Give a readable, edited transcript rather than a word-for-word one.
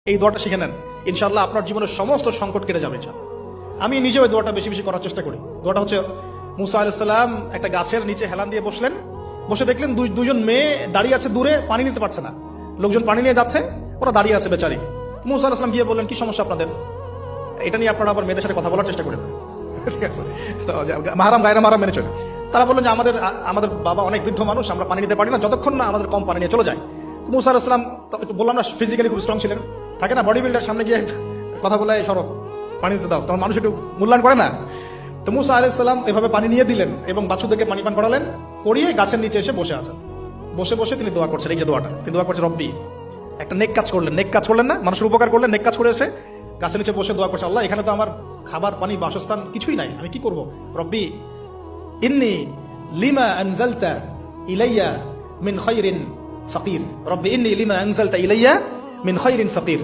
এই দোয়াটা শিখে নেন, ইনশাআল্লাহ আপনার জীবনের সমস্ত সংকট কেটে যাবে। আমি নিজেও এই দোয়াটা বেশি বেশি করার চেষ্টা করি। দোয়াটা হচ্ছে, মুসা আলাইহিস সালাম একটা গাছের নিচে হেলান দিয়ে বসলেন, বসে দেখলেন দুজন মেয়ে দাঁড়িয়ে আছে দূরে, পানি নিতে পারছে না, লোকজন পানি নিয়ে যাচ্ছে, ওরা দাঁড়িয়ে আছে বেচারি। মুসা আলাইহিস সালাম গিয়ে বললেন, কি সমস্যা আপনাদের? এটা নিয়ে আপনারা আবার মেয়েদের সাথে কথা বলার চেষ্টা করেন, ঠিক আছে? তো মাহারাম গায়রা মাহারাম মেনে চলে। তারা বললেন যে আমাদের বাবা অনেক বৃদ্ধ মানুষ, আমরা পানি নিতে পারি না যতক্ষণ না আমাদের কম পানি নিয়ে চলে যায়। মুসা আলাইহিস সালাম একটু বললাম না, ফিজিক্যালি খুব স্ট্রং ছিলেন, থাকে না বডি বিল্ডার, সামনে গিয়ে কথা বলে সরব পানি দিতে দাও, তখন মানুষ একটু মূল্যায়ন করে না। তো মুসা আলাইহিস সালাম এভাবে পানি নিয়ে দিলেন এবং বাছুরদেরকে পানি পান করালেন, করিয়ে গাছের নিচে এসে বসে আছেন। বসে বসে তিনি দোয়া করছেন, এই যে দোয়াটা তিনি দোয়া করছেন, রব্বি, একটা নেক কাজ করলেন না, মানুষের উপকার করলেন, নেক কাজ করে এসে গাছের নিচে বসে দোয়া করছে, আল্লাহ এখানে তো আমার খাবার পানি বাসস্থান কিছুই নাই, আমি কি করব? রব্বি ইন্নী লিমা আনজালতা ইলাইয়া মিন খায়রিন ফাকির, রব্বি ইন্নী লিমা আনজালতা ইলাইয়া মিন খায়রিন ফাকির।